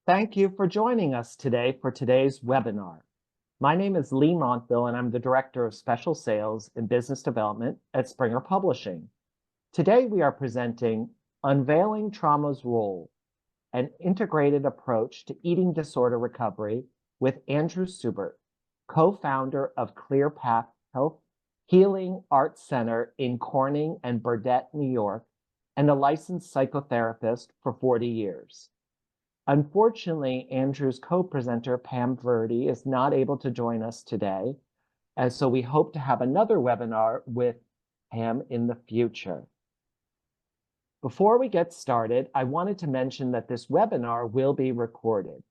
Thank you for joining us today for today's webinar. My name is Lee Montville, and I'm the Director of Special Sales and Business Development at Springer Publishing. Today, we are presenting Unveiling Trauma's Role, an integrated approach to eating disorder recovery with Andrew Subert, co-founder of Clear Path Health Healing Arts Center in Corning and Burdett, New York, and a licensed psychotherapist for 40 years. Unfortunately, Andrew's co-presenter, Pam Verdi, is not able to join us today, and so we hope to have another webinar with Pam in the future. Before we get started, I wanted to mention that this webinar will be recorded.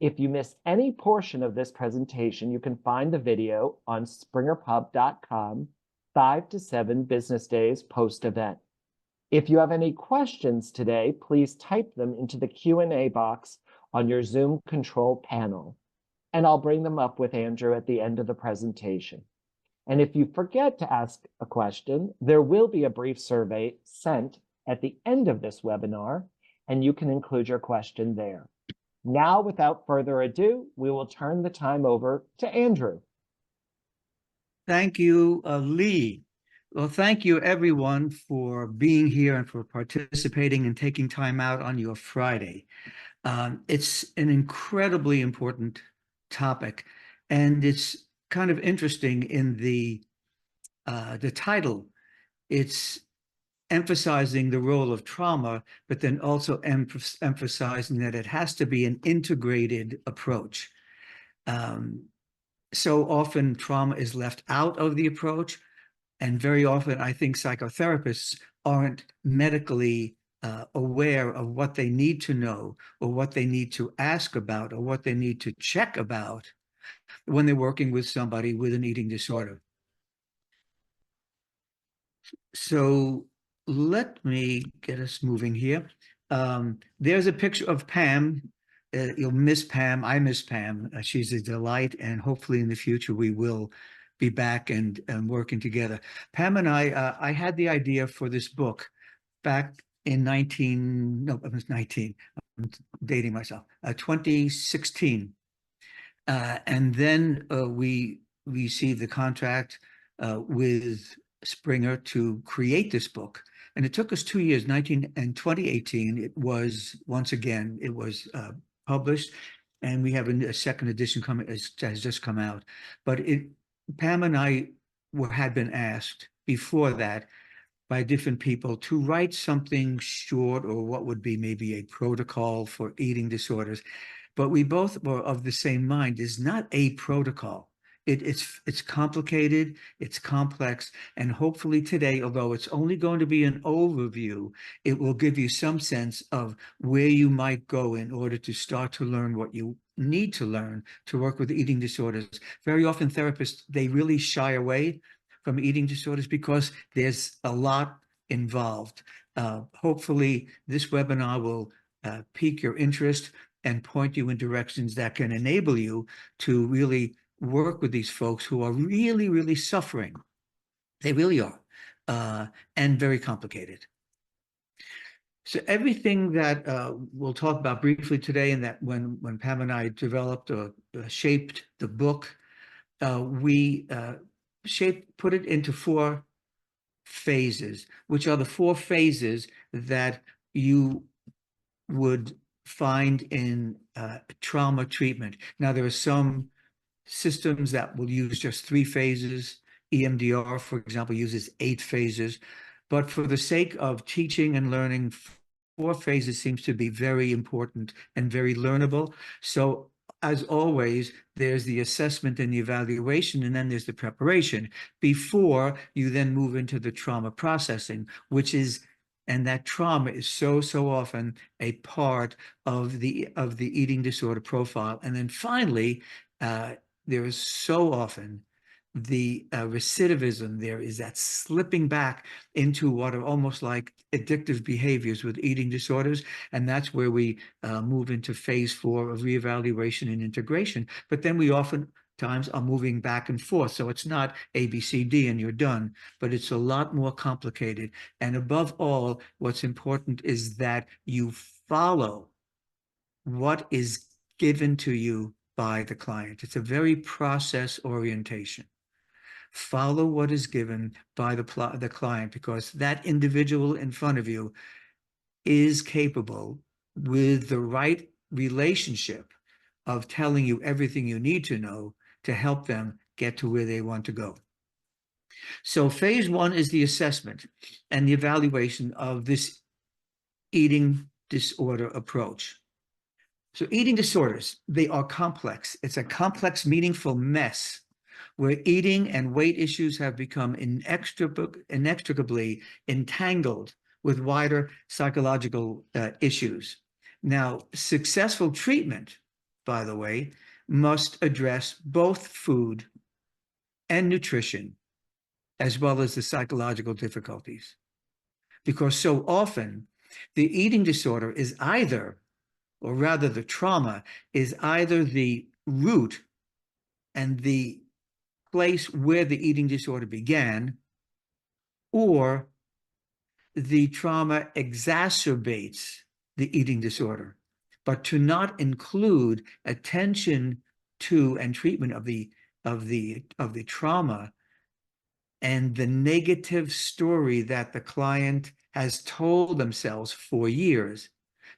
If you missed any portion of this presentation, you can find the video on springerpub.com 5 to 7 business days post-event. If you have any questions today, please type them into the Q&A box on your Zoom control panel, and I'll bring them up with Andrew at the end of the presentation. And if you forget to ask a question, there will be a brief survey sent at the end of this webinar, and you can include your question there. Now, without further ado, we will turn the time over to Andrew. Thank you, Lee. Well, thank you, everyone, for being here and for participating and taking time out on your Friday. It's an incredibly important topic, and it's kind of interesting in the title. It's emphasizing the role of trauma, but then also emphasizing that it has to be an integrated approach. So often trauma is left out of the approach. And very often, I think psychotherapists aren't medically aware of what they need to know or what they need to ask about or what they need to check about when they're working with somebody with an eating disorder. So let me get us moving here. There's a picture of Pam. You'll miss Pam. I miss Pam. She's a delight, and hopefully in the future we will be back and working together. Pam and I had the idea for this book back in 2016. And then we received the contract with Springer to create this book. And it took us 2 years, 2018, it was, once again, it was published, and we have a second edition coming, has just come out. But Pam and I had been asked before that by different people to write something short, or what would be maybe a protocol for eating disorders. But we both were of the same mind. It's not a protocol. It's complicated, it's complex, and hopefully today, although it's only going to be an overview, it will give you some sense of where you might go in order to start to learn what you need to learn to work with eating disorders. Very often therapists, they really shy away from eating disorders because there's a lot involved. Hopefully this webinar will pique your interest and point you in directions that can enable you to really work with these folks who are really, really suffering. They really are, and very complicated. So everything that we'll talk about briefly today, and that when Pam and I developed or shaped the book, we put it into 4 phases, which are the 4 phases that you would find in trauma treatment. Now, there are some systems that will use just 3 phases. EMDR, for example, uses 8 phases. But for the sake of teaching and learning, 4 phases seems to be very important and very learnable. So as always, there's the assessment and the evaluation, and then there's the preparation before you then move into the trauma processing, which is, and that trauma is so often a part of the eating disorder profile. And then finally, there is so often the recidivism. There is that slipping back into what are almost like addictive behaviors with eating disorders. And that's where we move into phase 4 of reevaluation and integration. But then we oftentimes are moving back and forth. So it's not A, B, C, D, and you're done, but it's a lot more complicated. And above all, what's important is that you follow what is given to you by the client. It's a very process orientation. Follow what is given by the client, because that individual in front of you is capable, with the right relationship, of telling you everything you need to know to help them get to where they want to go. So phase one is the assessment and the evaluation of this eating disorder approach. So eating disorders, they are complex. It's a complex, meaningful mess where eating and weight issues have become inextricably entangled with wider psychological issues. Now, successful treatment, by the way, must address both food and nutrition, as well as the psychological difficulties. Because so often, the eating disorder is either, or rather the trauma, is either the root and the place where the eating disorder began, or the trauma exacerbates the eating disorder. But to not include attention to and treatment of the trauma and the negative story that the client has told themselves for years,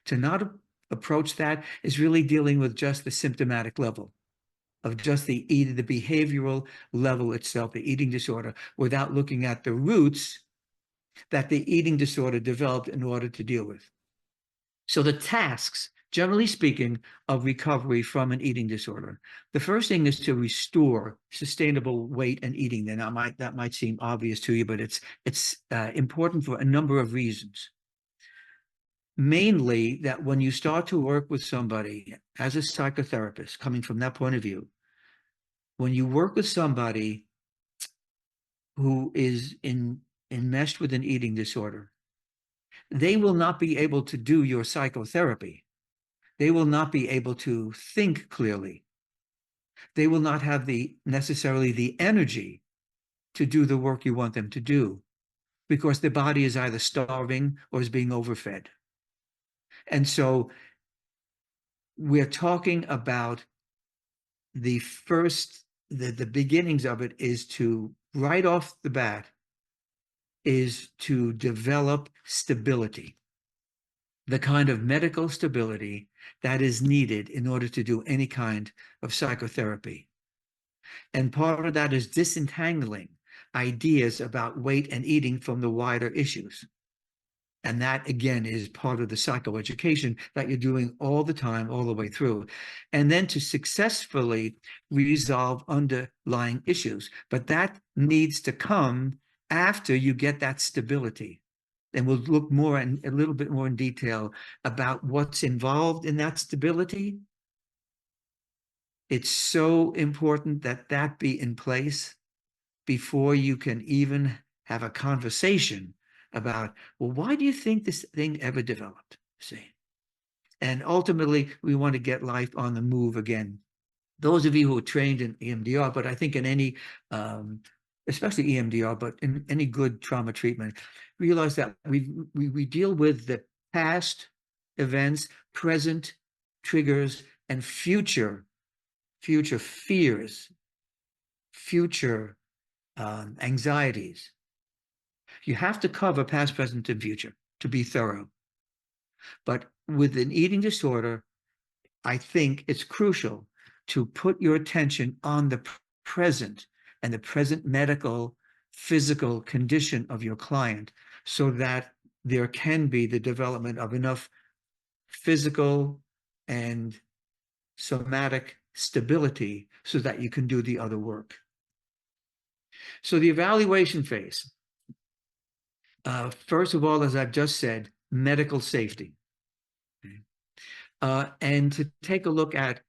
to not approach that is really dealing with just the symptomatic level of just the behavioral level itself, the eating disorder, without looking at the roots that the eating disorder developed in order to deal with. So the tasks, generally speaking, of recovery from an eating disorder, the first thing is to restore sustainable weight and eating. Then that might seem obvious to you, but it's important for a number of reasons. Mainly that when you start to work with somebody as a psychotherapist, coming from that point of view, when you work with somebody who is enmeshed with an eating disorder, they will not be able to do your psychotherapy. They will not be able to think clearly. They will not have necessarily the energy to do the work you want them to do, because their body is either starving or is being overfed. And so we're talking about the beginnings of it is to, right off the bat, is to develop stability, the kind of medical stability that is needed in order to do any kind of psychotherapy. And part of that is disentangling ideas about weight and eating from the wider issues. And that, again, is part of the psychoeducation that you're doing all the time, all the way through. And then to successfully resolve underlying issues. But that needs to come after you get that stability. And we'll look a little bit more in detail about what's involved in that stability. It's so important that that be in place before you can even have a conversation about, well, why do you think this thing ever developed? See? And ultimately, we want to get life on the move again. Those of you who are trained in EMDR, but I think in any, especially EMDR, but in any good trauma treatment, realize that we deal with the past events, present triggers, and future fears, future anxieties. You have to cover past, present, and future to be thorough. But with an eating disorder, I think it's crucial to put your attention on the present and the present medical, physical condition of your client, so that there can be the development of enough physical and somatic stability so that you can do the other work. So the evaluation phase. First of all, as I've just said, medical safety. And to take a look at,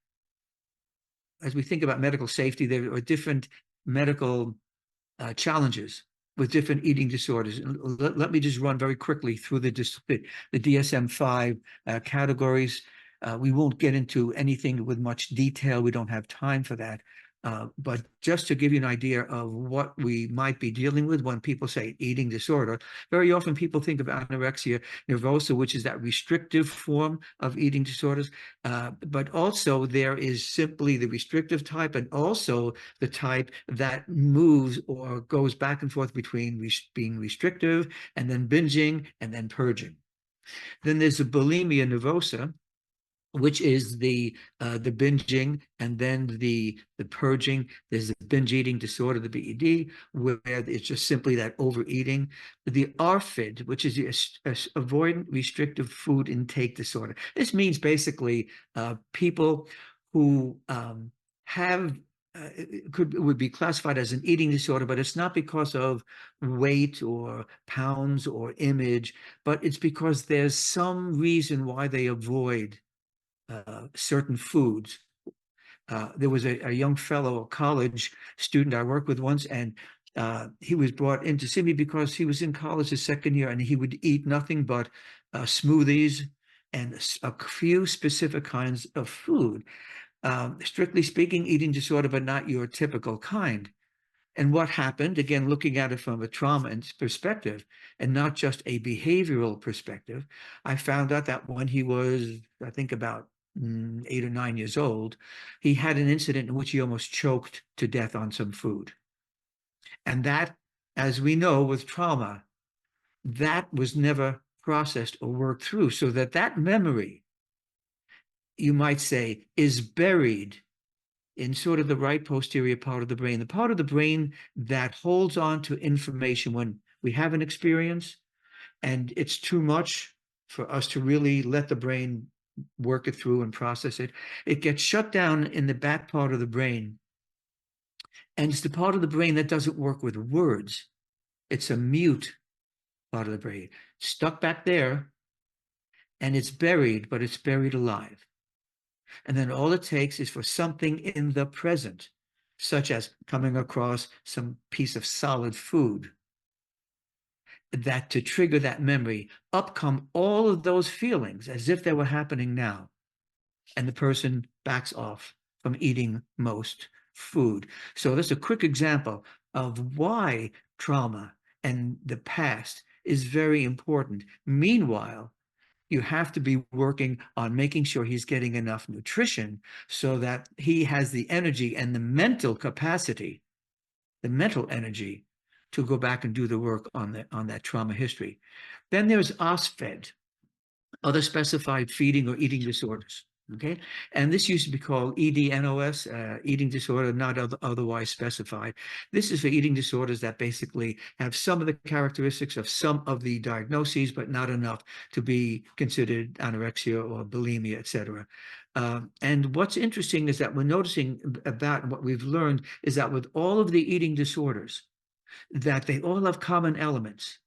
as we think about medical safety, there are different medical challenges with different eating disorders. Let me just run very quickly through the DSM-5 categories. We won't get into anything with much detail. We don't have time for that. But just to give you an idea of what we might be dealing with when people say eating disorder, very often people think of anorexia nervosa, which is that restrictive form of eating disorders. But also there is simply the restrictive type and also the type that moves or goes back and forth between being restrictive and then binging and then purging. Then there's the bulimia nervosa, which is the binging and then the purging. There's the binge eating disorder, the BED, where it's just simply that overeating. The ARFID, which is the avoidant restrictive food intake disorder. This means basically people who have would be classified as an eating disorder, but it's not because of weight or pounds or image, but it's because there's some reason why they avoid certain foods. There was a young fellow, a college student I worked with once, and he was brought in to see me because he was in college his second year, and he would eat nothing but smoothies and a few specific kinds of food. Strictly speaking, eating disorder, but not your typical kind. And what happened, again, looking at it from a trauma perspective and not just a behavioral perspective, I found out that when he was, I think, about 8 or 9 years old, he had an incident in which he almost choked to death on some food. And that, as we know with trauma, that was never processed or worked through, so that memory, you might say, is buried in sort of the right posterior part of the brain, the part of the brain that holds on to information when we have an experience and it's too much for us to really let the brain work it through and process it. It gets shut down in the back part of the brain. And it's the part of the brain that doesn't work with words. It's a mute part of the brain, stuck back there, and it's buried, but it's buried alive. And then all it takes is for something in the present, such as coming across some piece of solid food, that to trigger that memory, up come all of those feelings as if they were happening now. And the person backs off from eating most food. So that's a quick example of why trauma and the past is very important. Meanwhile, you have to be working on making sure he's getting enough nutrition so that he has the energy and the mental capacity, the mental energy to go back and do the work on that trauma history. Then there's OSFED, other specified feeding or eating disorders. Okay, and this used to be called EDNOS, eating disorder not otherwise specified. This is for eating disorders that basically have some of the characteristics of some of the diagnoses, but not enough to be considered anorexia or bulimia, etc. And what's interesting is that we're noticing about what we've learned is that with all of the eating disorders, that they all have common elements,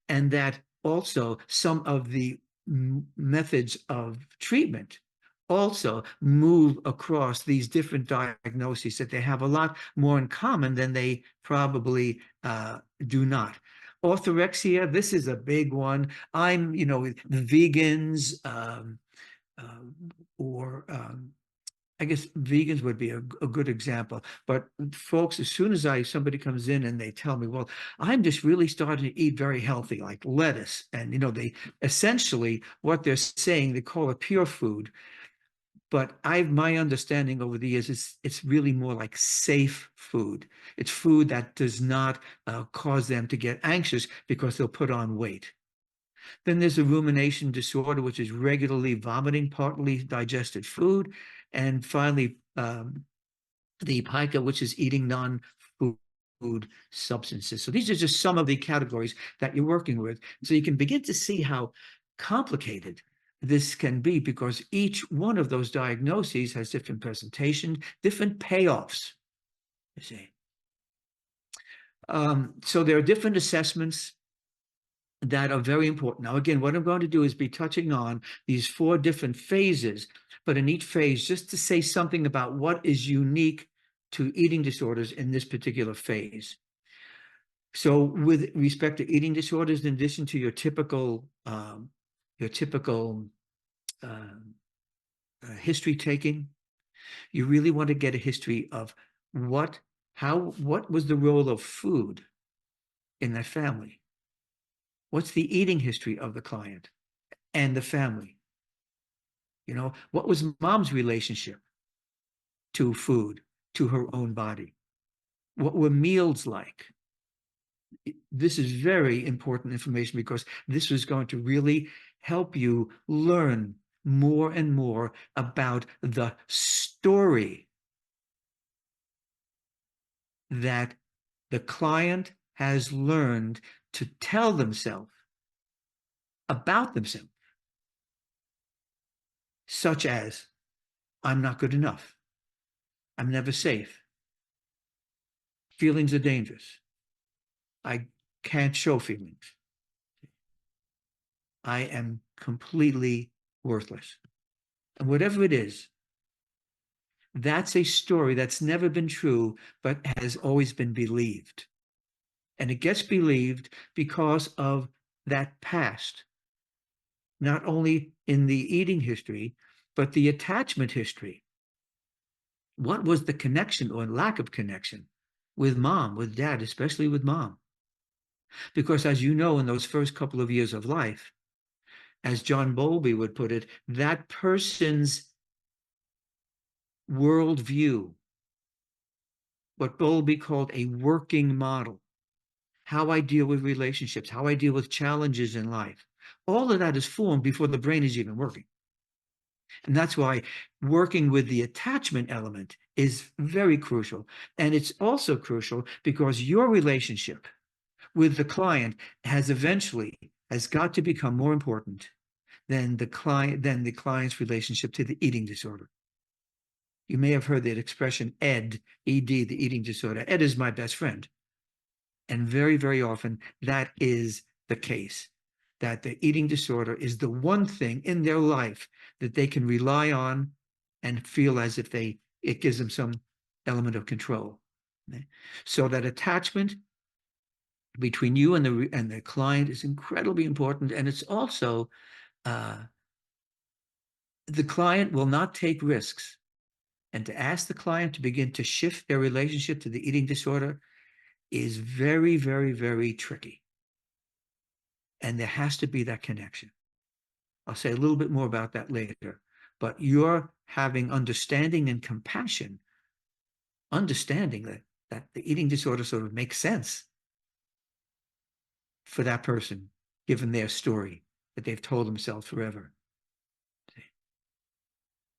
and that also some of the methods of treatment also move across these different diagnoses, that they have a lot more in common than they probably do not. Orthorexia, this is a big one. I'm, vegans or I guess vegans would be a good example. But folks, as soon as somebody comes in and they tell me, well, I'm just really starting to eat very healthy, like lettuce. And, they essentially what they're saying, they call it pure food. But my understanding over the years is it's really more like safe food. It's food that does not cause them to get anxious because they'll put on weight. Then there's a rumination disorder, which is regularly vomiting partly digested food. And finally, the pica, which is eating non-food substances. So these are just some of the categories that you're working with. So you can begin to see how complicated this can be because each one of those diagnoses has different presentation, different payoffs, you see. So there are different assessments that are very important. Now, again, what I'm going to do is be touching on these 4 different phases, but in each phase, just to say something about what is unique to eating disorders in this particular phase. So with respect to eating disorders, in addition to your typical history taking, You really want to get a history of what was the role of food in that family? What's the eating history of the client and the family? You know, what was mom's relationship to food, to her own body? What were meals like? This is very important information because this is going to really help you learn more and more about the story that the client has learned to tell themselves about themselves, such as, I'm not good enough. I'm never safe. Feelings are dangerous. I can't show feelings. I am completely worthless. And whatever it is, that's a story that's never been true, but has always been believed. And it gets believed because of that past, not only in the eating history, but the attachment history. What was the connection or lack of connection with mom, with dad, especially with mom? Because as you know, in those first couple of years of life, as John Bowlby would put it, that person's worldview, what Bowlby called a working model, how I deal with relationships, how I deal with challenges in life, all of that is formed before the brain is even working. And that's why working with the attachment element is very crucial. And it's also crucial because your relationship with the client has got to become more important than the client's relationship to the eating disorder. You may have heard that expression ED, the eating disorder. Ed is my best friend. And very, very often that is the case, that the eating disorder is the one thing in their life that they can rely on and feel as if it gives them some element of control. So that attachment between you and the client is incredibly important. And it's also, the client will not take risks. And to ask the client to begin to shift their relationship to the eating disorder is very, very, very tricky. And there has to be that connection. I'll say a little bit more about that later. But you're having understanding and compassion, understanding that the eating disorder sort of makes sense for that person, given their story that they've told themselves forever.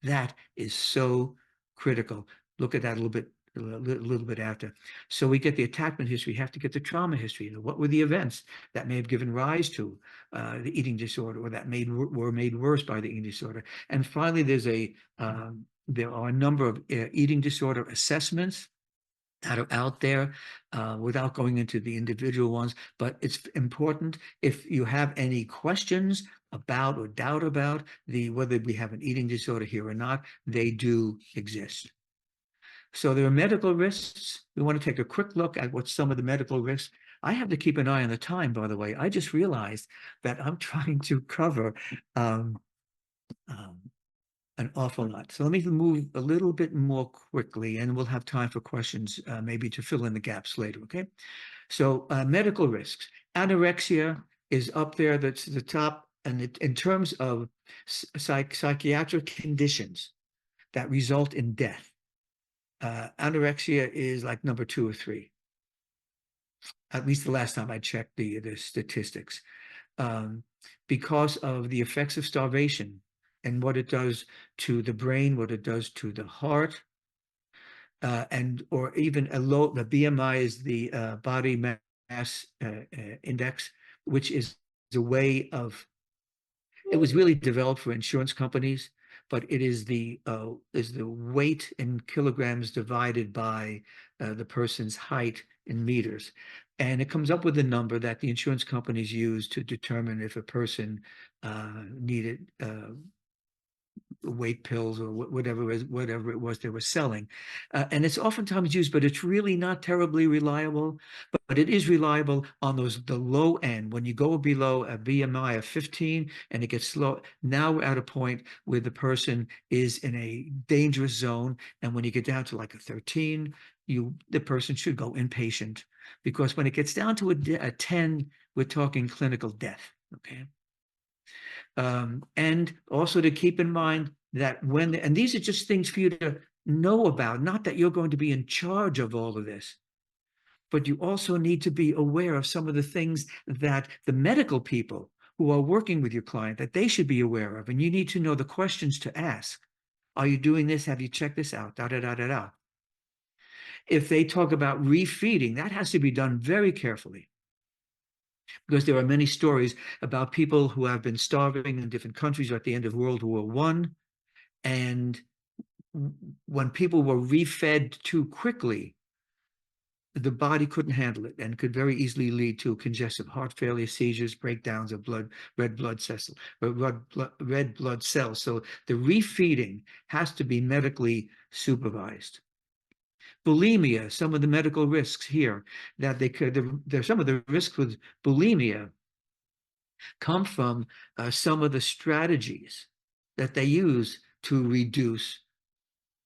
That is so critical. Look at that a little bit after. So we get the attachment history, we have to get the trauma history. What were the events that may have given rise to the eating disorder, or that were made worse by the eating disorder? And finally, there are a number of eating disorder assessments that are out there, without going into the individual ones. But it's important, if you have any questions about or doubt about whether we have an eating disorder here or not, they do exist. So there are medical risks. We want to take a quick look at what some of the medical risks. I have to keep an eye on the time, by the way. I just realized that I'm trying to cover an awful lot. So let me move a little bit more quickly, and we'll have time for questions, maybe to fill in the gaps later, okay? So medical risks. Anorexia is up there. That's the top. And in terms of psychiatric conditions that result in death, anorexia is like number 2 or 3, at least the last time I checked the statistics, because of the effects of starvation and what it does to the brain, what it does to the heart, or even the BMI is the body mass index, which is a way of, it was really developed for insurance companies, but it is the weight in kilograms divided by the person's height in meters. And it comes up with a number that the insurance companies use to determine if a person needed weight pills or whatever it was they were selling. And it's oftentimes used, but it's really not terribly reliable. But it is reliable on the low end. When you go below a BMI of 15 and it gets low, now we're at a point where the person is in a dangerous zone. And when you get down to like a 13, the person should go inpatient, because when it gets down to a 10, we're talking clinical death. Okay. And also to keep in mind that and these are just things for you to know about, not that you're going to be in charge of all of this, but you also need to be aware of some of the things that the medical people who are working with your client, that they should be aware of. And you need to know the questions to ask. Are you doing this? Have you checked this out? Da, da, da, da, da. If they talk about refeeding, that has to be done very carefully, because there are many stories about people who have been starving in different countries at the end of World War One, and when people were refed too quickly, the body couldn't handle it and could very easily lead to congestive heart failure, seizures, breakdowns of red blood cells. So the refeeding has to be medically supervised. Bulimia, some of the medical risks here that there's some of the risks with bulimia come from some of the strategies that they use to reduce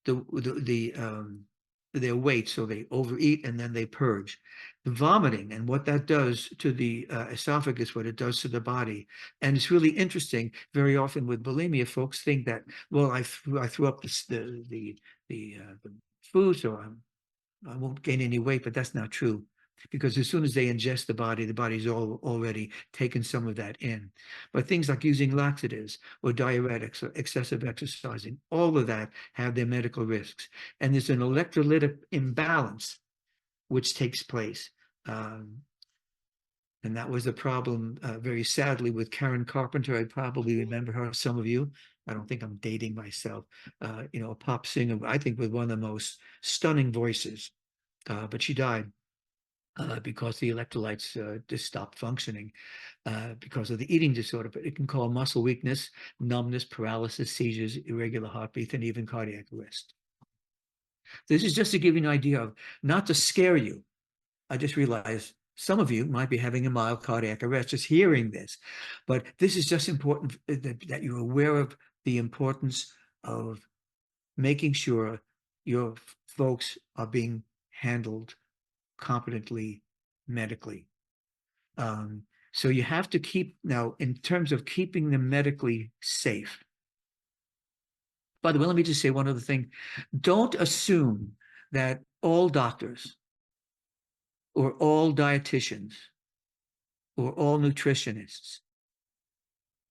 their weight. So they overeat and then they purge. The vomiting and what that does to the esophagus, what it does to the body. And it's really interesting. Very often with bulimia, folks think that, well, I threw up the food, so I won't gain any weight, but that's not true. Because as soon as they ingest the body's already taken some of that in. But things like using laxatives or diuretics or excessive exercising, all of that have their medical risks. And there's an electrolytic imbalance which takes place. And that was a problem, very sadly, with Karen Carpenter. I probably remember her, some of you. I don't think I'm dating myself. A pop singer, I think, with one of the most stunning voices. But she died because the electrolytes just stopped functioning because of the eating disorder. But it can cause muscle weakness, numbness, paralysis, seizures, irregular heartbeat, and even cardiac arrest. This is just to give you an idea of, not to scare you. I just realized some of you might be having a mild cardiac arrest just hearing this. But this is just important that you're aware of the importance of making sure your folks are being handled competently medically. So you have to keep, now, in terms of keeping them medically safe. By the way, let me just say one other thing. Don't assume that all doctors or all dietitians or all nutritionists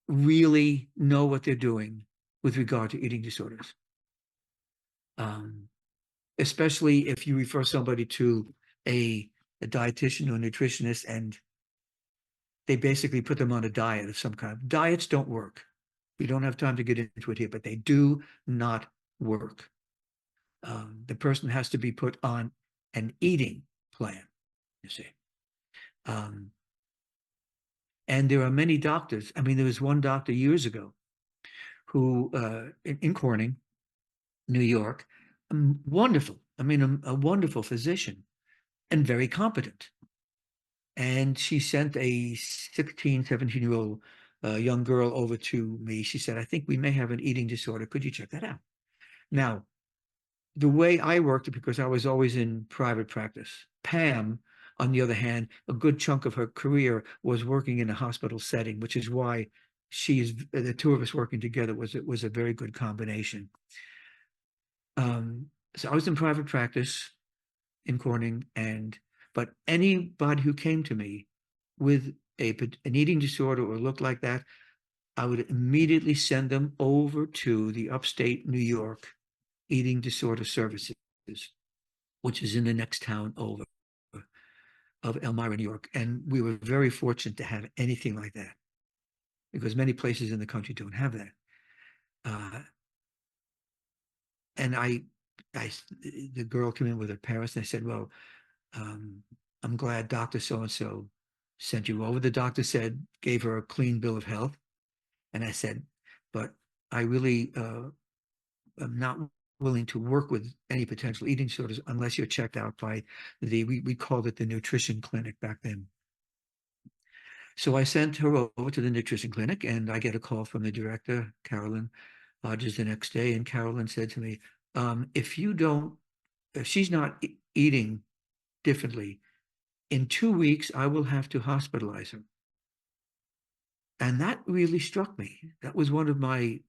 really know what they're doing with regard to eating disorders. Especially if you refer somebody to a dietitian or nutritionist and they basically put them on a diet of some kind. Diets don't work. We don't have time to get into it here, but they do not work. The person has to be put on an eating plan, you see. And there are many doctors. I mean, there was one doctor years ago who, in Corning, New York, wonderful. I mean, a wonderful physician and very competent. And she sent a 16, 17-year-old young girl over to me. She said, I think we may have an eating disorder. Could you check that out? Now, the way I worked, because I was always in private practice. Pam, on the other hand, a good chunk of her career was working in a hospital setting, which is why the two of us working together was a very good combination. So I was in private practice in Corning, but anybody who came to me with an eating disorder or looked like that, I would immediately send them over to the upstate New York Eating Disorder Services, which is in the next town over of Elmira, New York. And we were very fortunate to have anything like that, because many places in the country don't have that. And the girl came in with her parents, and I said, well, I'm glad Dr. So-and-so sent you over. The doctor gave her a clean bill of health. And I said, but I really am not willing to work with any potential eating disorders unless you're checked out by we called it the nutrition clinic back then. So I sent her over to the nutrition clinic, and I get a call from the director, Carolyn Hodges, the next day. And Carolyn said to me, if you don't, if she's not eating differently, in 2 weeks, I will have to hospitalize her. And that really struck me. That was one of my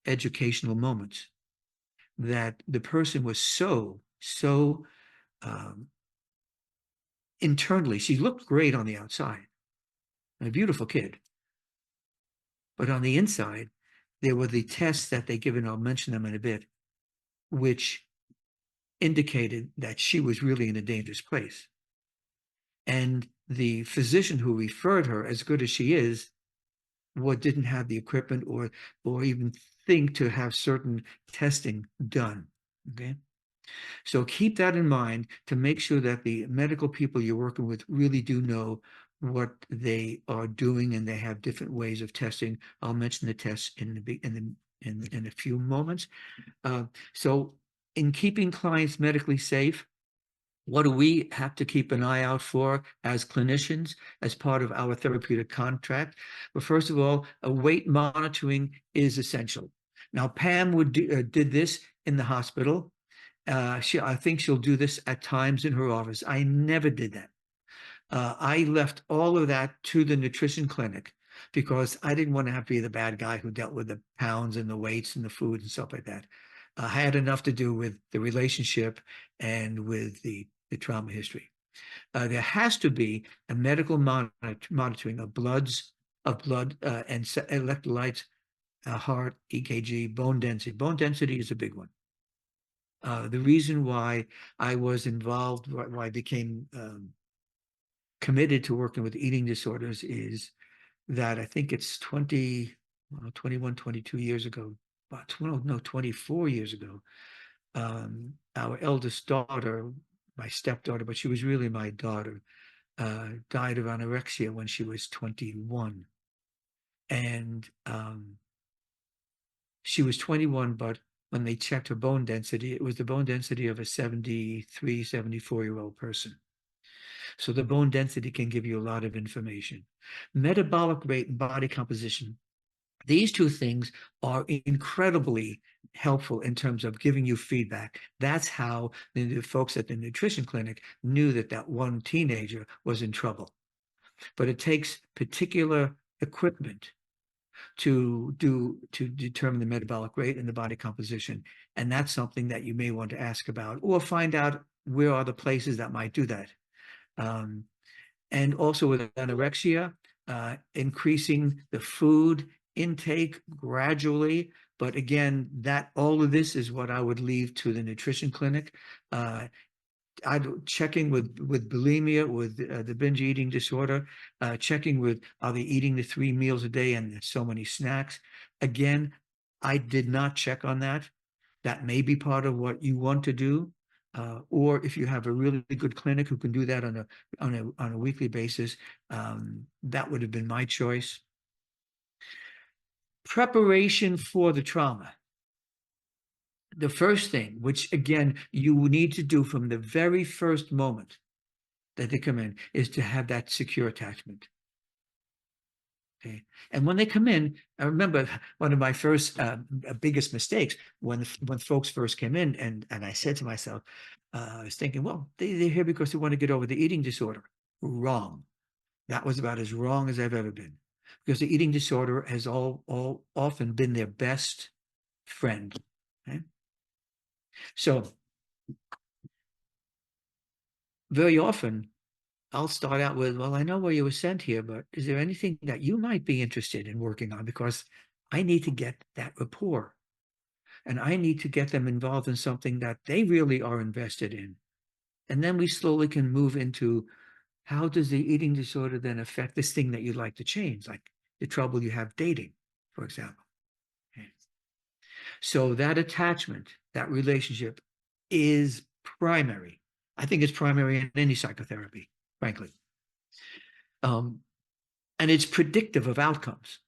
educational moments, that the person was so um, internally, she looked great on the outside, a beautiful kid. But on the inside, there were the tests that they give, and I'll mention them in a bit, which indicated that she was really in a dangerous place. And the physician who referred her, as good as she is, what didn't have the equipment or even think to have certain testing done. Okay. So keep that in mind to make sure that the medical people you're working with really do know what they are doing, and they have different ways of testing. I'll mention the tests in a few moments. So in keeping clients medically safe, what do we have to keep an eye out for as clinicians as part of our therapeutic contract? Well, first of all, a weight monitoring is essential. Now, Pam did this in the hospital. I think she'll do this at times in her office. I never did that. I left all of that to the nutrition clinic because I didn't want to have to be the bad guy who dealt with the pounds and the weights and the food and stuff like that. I had enough to do with the relationship and with the trauma history. There has to be a medical monitoring of blood and electrolytes, heart, EKG, bone density. Bone density is a big one. The reason why I was involved, why I became committed to working with eating disorders, is that I think it's 21, 22 years ago, about 12, no, 24 years ago, our eldest daughter, my stepdaughter, but she was really my daughter, died of anorexia when she was 21. And she was 21, but when they checked her bone density, it was the bone density of a 73, 74-year-old person. So the bone density can give you a lot of information. Metabolic rate and body composition. These two things are incredibly helpful in terms of giving you feedback. That's how the folks at the nutrition clinic knew that that one teenager was in trouble. But it takes particular equipment to determine the metabolic rate and the body composition. And that's something that you may want to ask about, or find out where are the places that might do that. And also with anorexia, increasing the food intake gradually. But again, that all of this is what I would leave to the nutrition clinic. I'd checking with bulimia, with the binge eating disorder, checking with, are they eating the 3 meals a day and so many snacks? Again, I did not check on that. That may be part of what you want to do. Or if you have a really good clinic who can do that on a weekly basis, that would have been my choice. Preparation for the trauma. The first thing, which again, you need to do from the very first moment that they come in, is to have that secure attachment. Okay. And when they come in, I remember one of my first biggest mistakes when folks first came in, and I said to myself, I was thinking, well, they're here because they want to get over the eating disorder. Wrong. That was about as wrong as I've ever been, because the eating disorder has all often been their best friend. Okay? So very often I'll start out with, well, I know where you were sent here, but is there anything that you might be interested in working on? Because I need to get that rapport, and I need to get them involved in something that they really are invested in. And then we slowly can move into, how does the eating disorder then affect this thing that you'd like to change, like the trouble you have dating, for example. Okay. So that attachment, that relationship is primary. I think it's primary in any psychotherapy, frankly. And it's predictive of outcomes.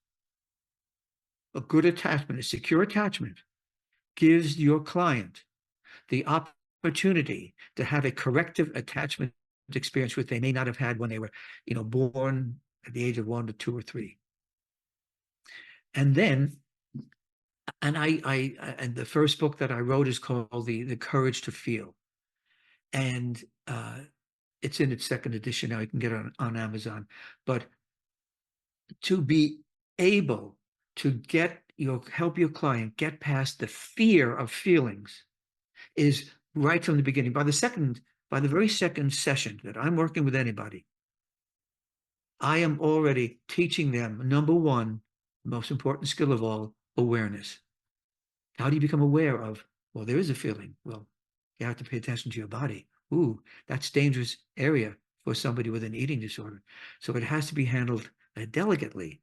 A good attachment, a secure attachment, gives your client the opportunity to have a corrective attachment experience which they may not have had when they were, born at the age of 1 to 2 or 3. And then, and the first book that I wrote is called The Courage to Feel. And it's in its second edition now. You can get it on Amazon. But to be able to help your client get past the fear of feelings is right from the beginning. By the very second session that I'm working with anybody, I am already teaching them, number one, the most important skill of all, awareness. How do you become aware of, well, there is a feeling. Well, you have to pay attention to your body. Ooh, that's dangerous area for somebody with an eating disorder. So it has to be handled delicately.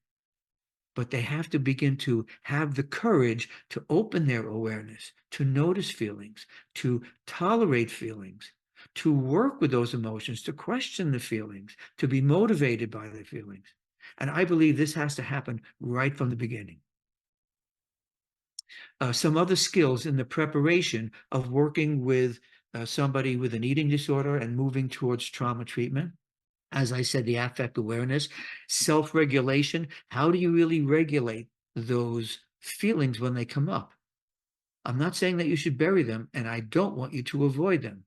But they have to begin to have the courage to open their awareness, to notice feelings, to tolerate feelings, to work with those emotions, to question the feelings, to be motivated by the feelings. And I believe this has to happen right from the beginning. Some other skills in the preparation of working with somebody with an eating disorder and moving towards trauma treatment. As I said, the affect awareness, self-regulation. How do you really regulate those feelings when they come up? I'm not saying that you should bury them, and I don't want you to avoid them,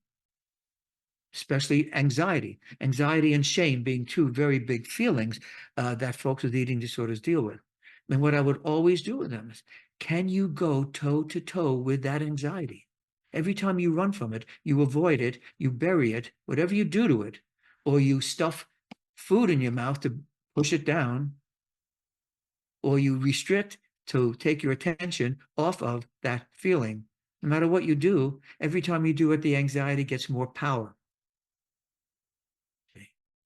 especially anxiety. Anxiety and shame being two very big feelings that folks with eating disorders deal with. And what I would always do with them is, can you go toe to toe with that anxiety? Every time you run from it, you avoid it, you bury it, whatever you do to it, or you stuff food in your mouth to push it down, or you restrict to take your attention off of that feeling. No matter what you do, every time you do it, the anxiety gets more power.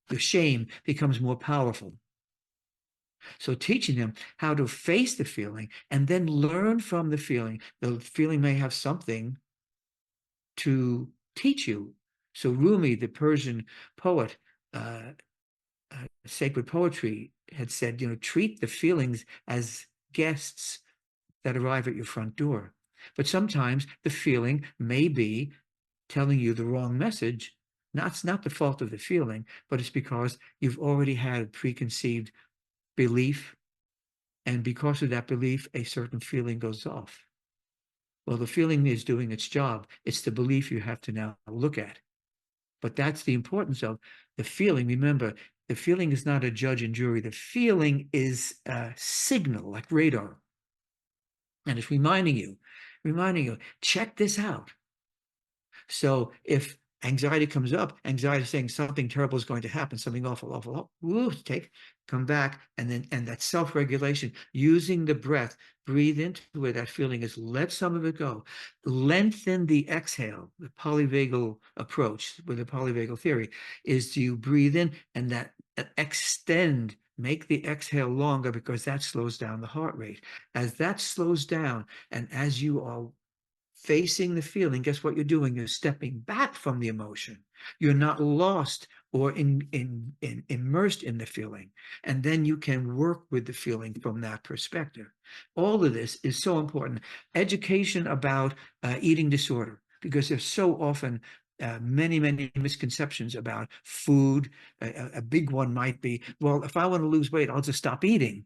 The shame becomes more powerful. So teaching them how to face the feeling and then learn from the feeling. The feeling may have something to teach you. So Rumi, the Persian poet, sacred poetry had said, treat the feelings as guests that arrive at your front door. But sometimes the feeling may be telling you the wrong message. It's not the fault of the feeling, but it's because you've already had a preconceived belief. And because of that belief, a certain feeling goes off. Well, the feeling is doing its job. It's the belief you have to now look at. But that's the importance of the feeling. Remember, the feeling is not a judge and jury. The feeling is a signal, like radar. And it's reminding you, check this out. So if anxiety comes up, anxiety is saying something terrible is going to happen, something awful, awful, come back, and that self-regulation, using the breath, breathe into where that feeling is, let some of it go. Lengthen the exhale. The polyvagal approach with the polyvagal theory is to breathe in and that extend, make the exhale longer, because that slows down the heart rate. As that slows down, and as you are facing the feeling, guess what you're doing? You're stepping back from the emotion. You're not lost or immersed in the feeling. And then you can work with the feeling from that perspective. All of this is so important. Education about eating disorder, because there's so often many, many misconceptions about food. A big one might be, well, if I want to lose weight, I'll just stop eating.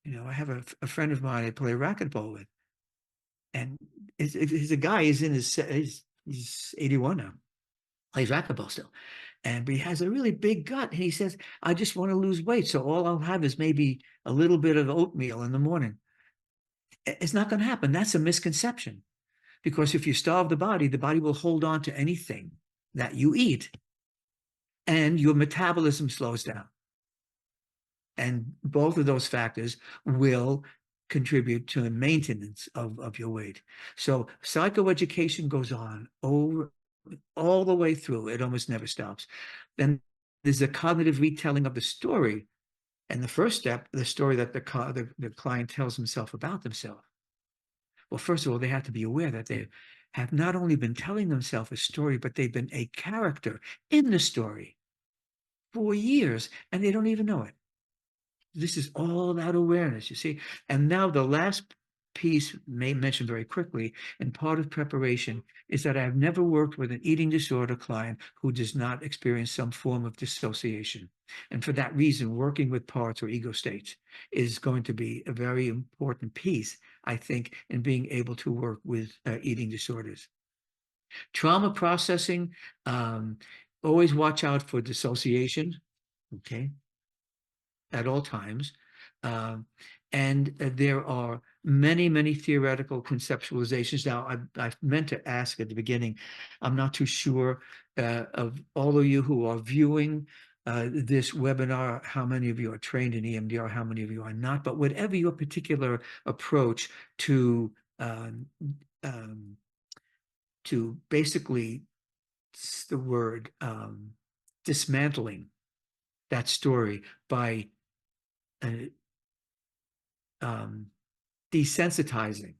I have a friend of mine I play racquetball with. And he's a guy, he's 81 now, plays racquetball still. But he has a really big gut. And he says, I just want to lose weight. So all I'll have is maybe a little bit of oatmeal in the morning. It's not going to happen. That's a misconception. Because if you starve the body will hold on to anything that you eat. And your metabolism slows down. And both of those factors will contribute to the maintenance of your weight. So psychoeducation goes on all the way through. It almost never stops. Then there's a cognitive retelling of the story. And the first step, the story that the client tells himself about themselves. Well, first of all, they have to be aware that they have not only been telling themselves a story, but they've been a character in the story for years, and they don't even know it. This is all about awareness, you see. And now the last piece may mention very quickly, and part of preparation is that I've never worked with an eating disorder client who does not experience some form of dissociation. And for that reason, working with parts or ego states is going to be a very important piece, I think, in being able to work with eating disorders. Trauma processing, um, always watch out for dissociation, okay, at all times. Um, and there are many, many theoretical conceptualizations. Now, I meant to ask at the beginning, I'm not too sure of all of you who are viewing this webinar, how many of you are trained in EMDR, how many of you are not, but whatever your particular approach to um, basically, it's the word, dismantling that story by uh, um, desensitizing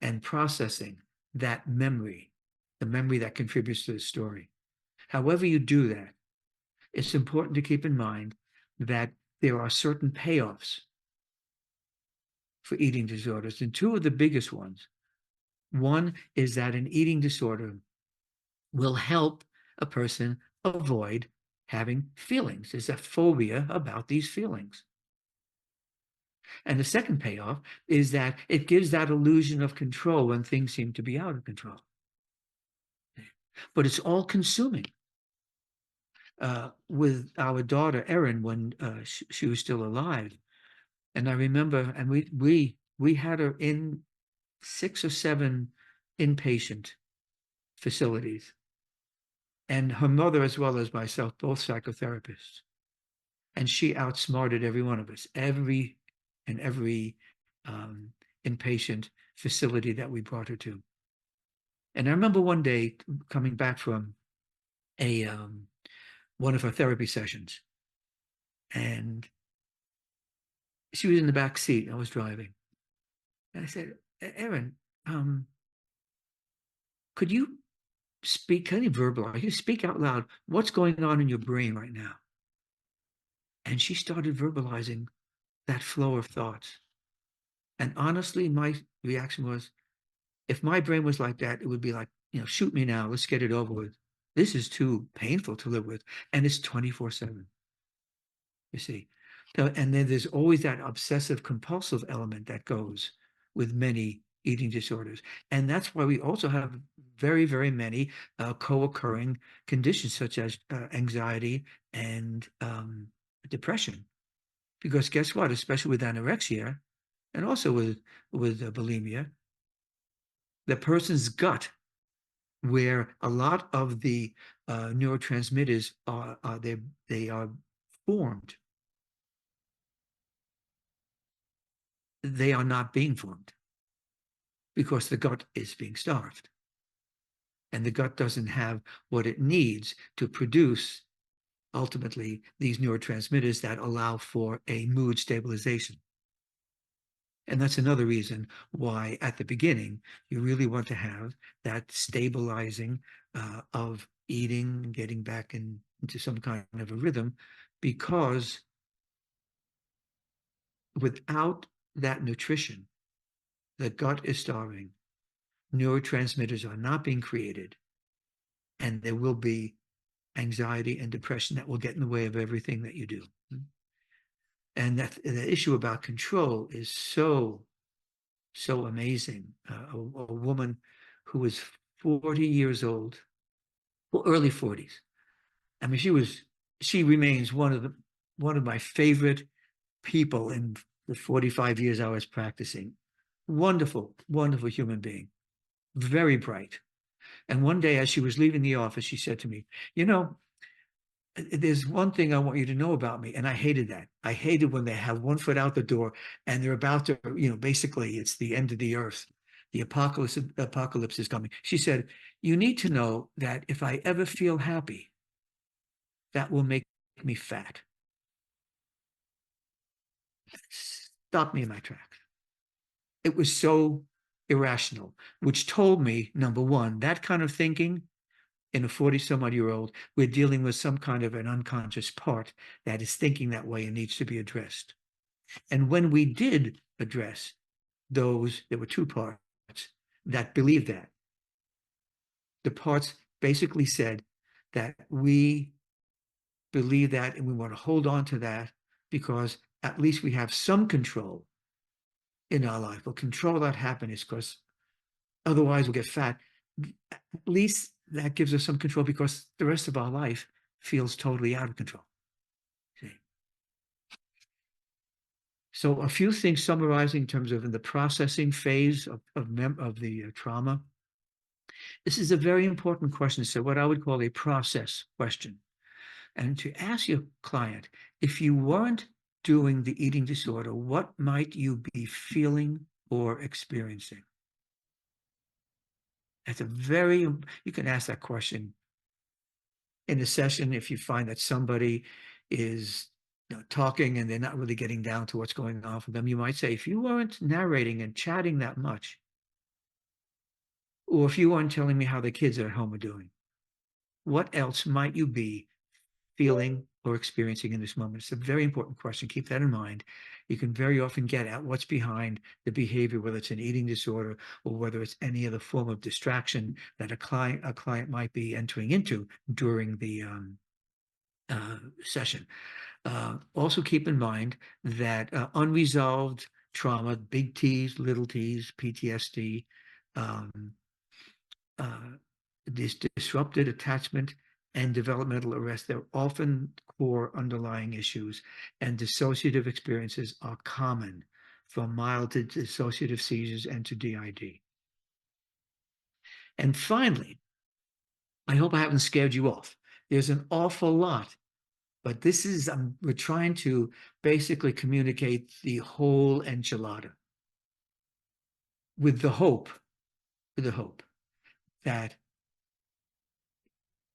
and processing that memory, the memory that contributes to the story. However you do that, it's important to keep in mind that there are certain payoffs for eating disorders, and two of the biggest ones. One is that an eating disorder will help a person avoid having feelings. There's a phobia about these feelings. And the second payoff is that it gives that illusion of control when things seem to be out of control. But it's all consuming. With our daughter Erin, when she was still alive, and I remember, and we had her in 6 or 7 inpatient facilities, and her mother as well as myself, both psychotherapists, and she outsmarted every one of us, every um, inpatient facility that we brought her to. And I remember one day coming back from a one of her therapy sessions, and she was in the back seat. I was driving, and I said, "Erin, could you speak? Can you verbalize? You speak out loud. What's going on in your brain right now?" And she started verbalizing that flow of thoughts. And honestly, my reaction was, if my brain was like that, it would be like, shoot me now. Let's get it over with. This is too painful to live with. And it's 24/7, you see. And then there's always that obsessive compulsive element that goes with many eating disorders. And that's why we also have very, very many co-occurring conditions such as anxiety and depression. Because guess what? Especially with anorexia and also with bulimia, the person's gut, where a lot of the neurotransmitters they are formed, they are not being formed because the gut is being starved, and the gut doesn't have what it needs to produce ultimately these neurotransmitters that allow for a mood stabilization. And that's another reason why at the beginning, you really want to have that stabilizing of eating, getting back into some kind of a rhythm, because without that nutrition, the gut is starving, neurotransmitters are not being created, and there will be anxiety and depression that will get in the way of everything that you do. And that the issue about control is so amazing. A woman who was 40 years old, well, early 40s. I mean, she remains one of my favorite people in the 45 years I was practicing. Wonderful, wonderful human being, very bright. And one day, as she was leaving the office, she said to me, there's one thing I want you to know about me. And I hated that. I hated when they have one foot out the door and they're about to, basically it's the end of the earth. The apocalypse is coming. She said, you need to know that if I ever feel happy, that will make me fat. Stop me in my tracks. It was so irrational, which told me, number one, that kind of thinking in a 40-some-odd-year-old, we're dealing with some kind of an unconscious part that is thinking that way and needs to be addressed. And when we did address those, there were two parts that believed that. The parts basically said that we believe that and we want to hold on to that because at least we have some control in our life. We'll control that happiness because otherwise we'll get fat. At least that gives us some control because the rest of our life feels totally out of control. See? So a few things summarizing in terms of in the processing phase of the trauma. This is a very important question. So what I would call a process question. And to ask your client, if you weren't doing the eating disorder, what might you be feeling or experiencing? That's a very, you can ask that question in a session if you find that somebody is talking and they're not really getting down to what's going on for them. You might say, if you weren't narrating and chatting that much, or if you weren't telling me how the kids at home are doing, what else might you be feeling or experiencing in this moment? It's a very important question. Keep that in mind. You can very often get at what's behind the behavior, whether it's an eating disorder or whether it's any other form of distraction that a client might be entering into during the session. Also keep in mind that unresolved trauma, big T's, little t's, PTSD, this disrupted attachment and developmental arrest, they're often core underlying issues, and dissociative experiences are common from mild to dissociative seizures and to DID. And finally, I hope I haven't scared you off. There's an awful lot, but this is, we're trying to basically communicate the whole enchilada with the hope that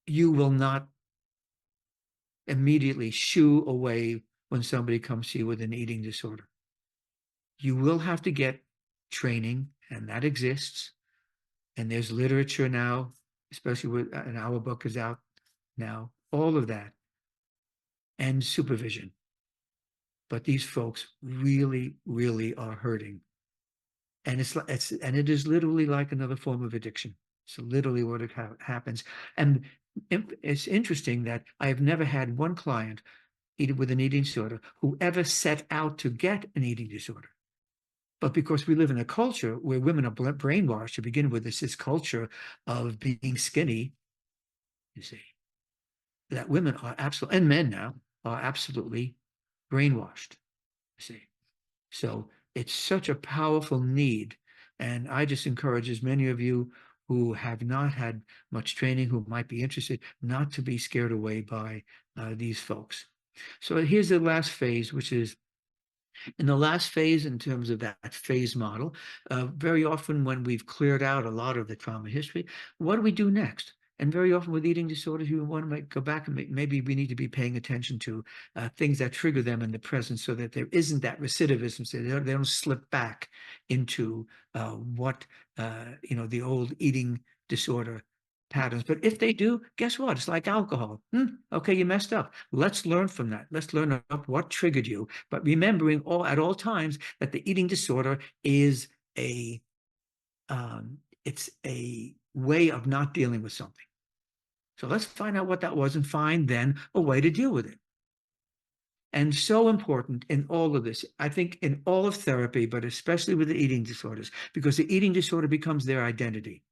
you will not immediately shoo away when somebody comes to you with an eating disorder. You will have to get training, and that exists. And there's literature now, especially with, and our book is out now, all of that, and supervision. But these folks really, really are hurting. And it is literally like another form of addiction. So literally what happens. And it's interesting that I have never had one client with an eating disorder who ever set out to get an eating disorder. But because we live in a culture where women are brainwashed to begin with, this culture of being skinny, you see, that women are absolutely, and men now are absolutely brainwashed, you see. So it's such a powerful need. And I just encourage as many of you who have not had much training, who might be interested, not to be scared away by these folks. So here's the last phase, which is in the last phase in terms of that phase model. Very often when we've cleared out a lot of the trauma history, what do we do next? And very often with eating disorders, you want to go back and maybe we need to be paying attention to things that trigger them in the present so that there isn't that recidivism, so they don't slip back into the old eating disorder patterns. But if they do, guess what? It's like alcohol. Okay, you messed up. Let's learn from that. Let's learn about what triggered you. But remembering at all times that the eating disorder is it's a way of not dealing with something. So let's find out what that was and find then a way to deal with it. And so important in all of this, I think in all of therapy, but especially with the eating disorders, because the eating disorder becomes their identity,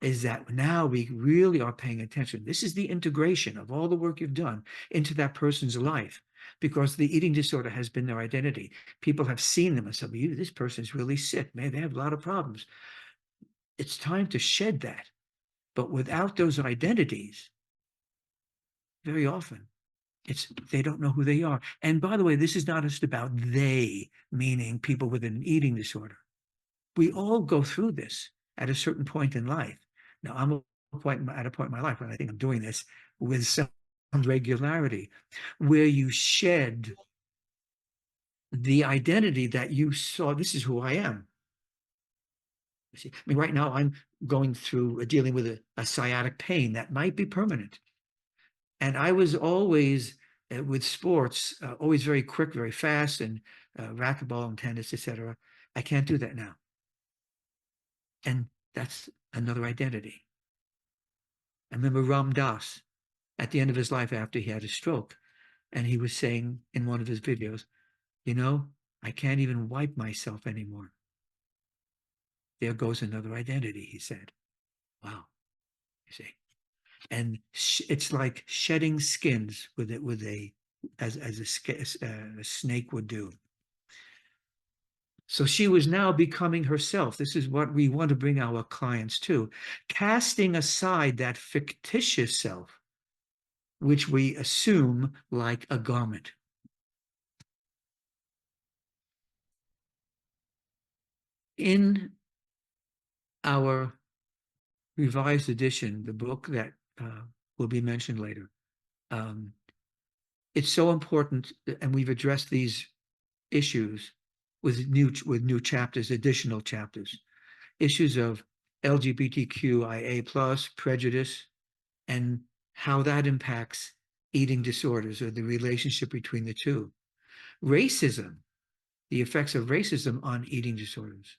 is that now we really are paying attention. This is the integration of all the work you've done into that person's life, because the eating disorder has been their identity. People have seen them and said, this person is really sick. Man, they have a lot of problems. It's time to shed that. But without those identities, very often, they don't know who they are. And by the way, this is not just about they, meaning people with an eating disorder. We all go through this at a certain point in life. Now, I'm at a point in my life when I think I'm doing this with some regularity, where you shed the identity that you saw, this is who I am. You see, I mean, right now going through dealing with a sciatic pain that might be permanent. And I was always with sports, always very quick, very fast, and racquetball and tennis, etc. I can't do that now. And that's another identity. I remember Ram Dass at the end of his life after he had a stroke, and he was saying in one of his videos, I can't even wipe myself anymore. There goes another identity, he said. Wow, you see. And it's like shedding skins as a snake would do. So she was now becoming herself. This is what we want to bring our clients to, casting aside that fictitious self, which we assume like a garment. In our revised edition, the book that will be mentioned later, it's so important, and we've addressed these issues with new chapters, additional chapters, issues of LGBTQIA+ prejudice, and how that impacts eating disorders or the relationship between the two. Racism, the effects of racism on eating disorders.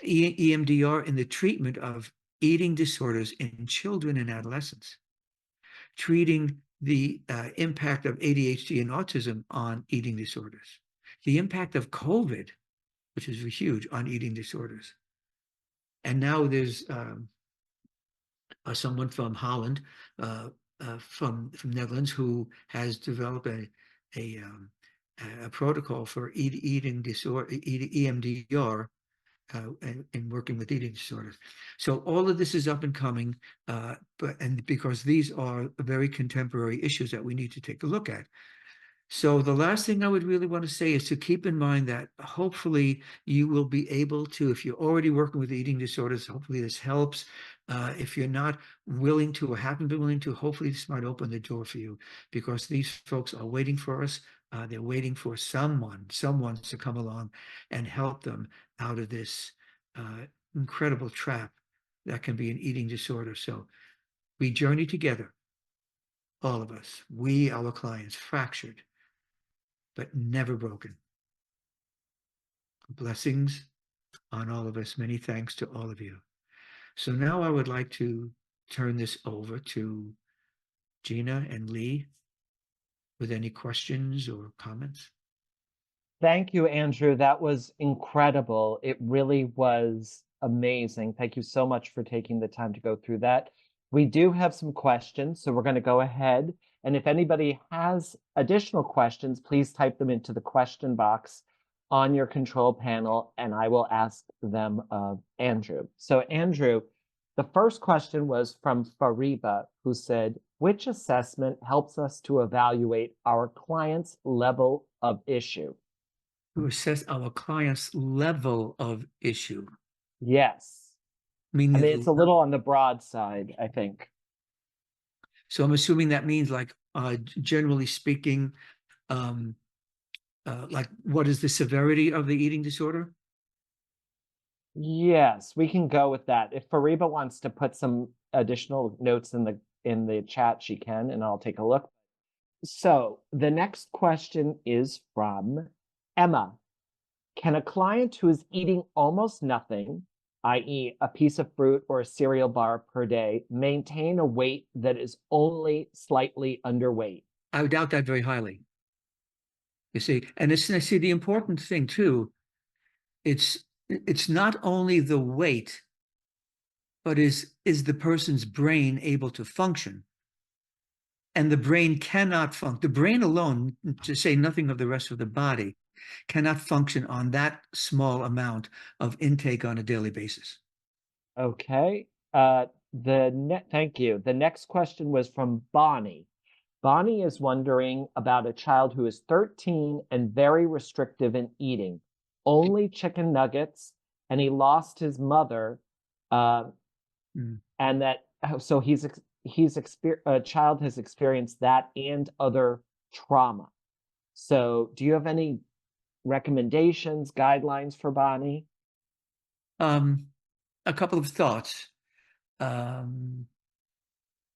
EMDR in the treatment of eating disorders in children and adolescents. Treating the impact of ADHD and autism on eating disorders. The impact of COVID, which is huge, on eating disorders. And now there's someone from Holland, from Netherlands, who has developed a protocol for eating disorder, EMDR, in working with eating disorders. So all of this is up and coming, and because these are very contemporary issues that we need to take a look at. So the last thing I would really want to say is to keep in mind that hopefully you will be able to, if you're already working with eating disorders, hopefully this helps. If you're not willing to or haven't been willing to, hopefully this might open the door for you, because these folks are waiting for us. They're waiting for someone to come along and help them out of this incredible trap that can be an eating disorder. So we journey together, all of us, our clients, fractured, but never broken. Blessings on all of us. Many thanks to all of you. So now I would like to turn this over to Gina and Lee with any questions or comments. Thank you, Andrew. That was incredible. It really was amazing. Thank you so much for taking the time to go through that. We do have some questions, so we're going to go ahead. And if anybody has additional questions, please type them into the question box on your control panel, and I will ask them of Andrew. So Andrew, the first question was from Fariba, who said, which assessment helps us to evaluate our client's level of issue? To assess our client's level of issue. Yes. Meaning, I mean, it's a little on the broad side, I think. So I'm assuming that means, like, generally speaking, like, what is the severity of the eating disorder? Yes, we can go with that. If Fariba wants to put some additional notes in the chat, she can, and I'll take a look. So the next question is from Emma. Can a client who is eating almost nothing, i.e. a piece of fruit or a cereal bar per day, maintain a weight that is only slightly underweight? I would doubt that very highly. You see, and I see the important thing too, it's not only the weight, but is the person's brain able to function? And the brain cannot function. The brain alone, to say nothing of the rest of the body, cannot function on that small amount of intake on a daily basis. Okay. Thank you. The next question was from Bonnie. Bonnie is wondering about a child who is 13 and very restrictive in eating, only chicken nuggets, and he lost his mother, and that so a child has experienced that and other trauma. So, do you have any recommendations, guidelines for Bonnie? a couple of thoughts. Um,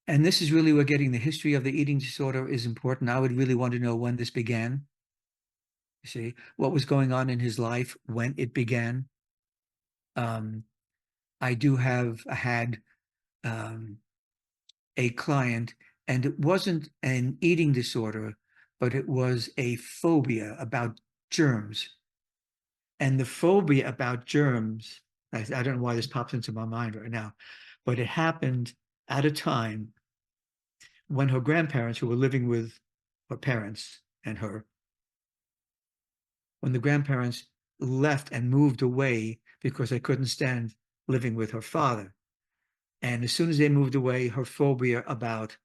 and this is really where getting the history of the eating disorder is important. I would really want to know when this began. You see, what was going on in his life when it began. Um, I do have had um, a client, and it wasn't an eating disorder, but it was a phobia about germs. And the phobia about germs, I don't know why this pops into my mind right now, but it happened at a time when her grandparents, who were living with her parents and her, when the grandparents left and moved away because they couldn't stand living with her father. And as soon as they moved away, her phobia about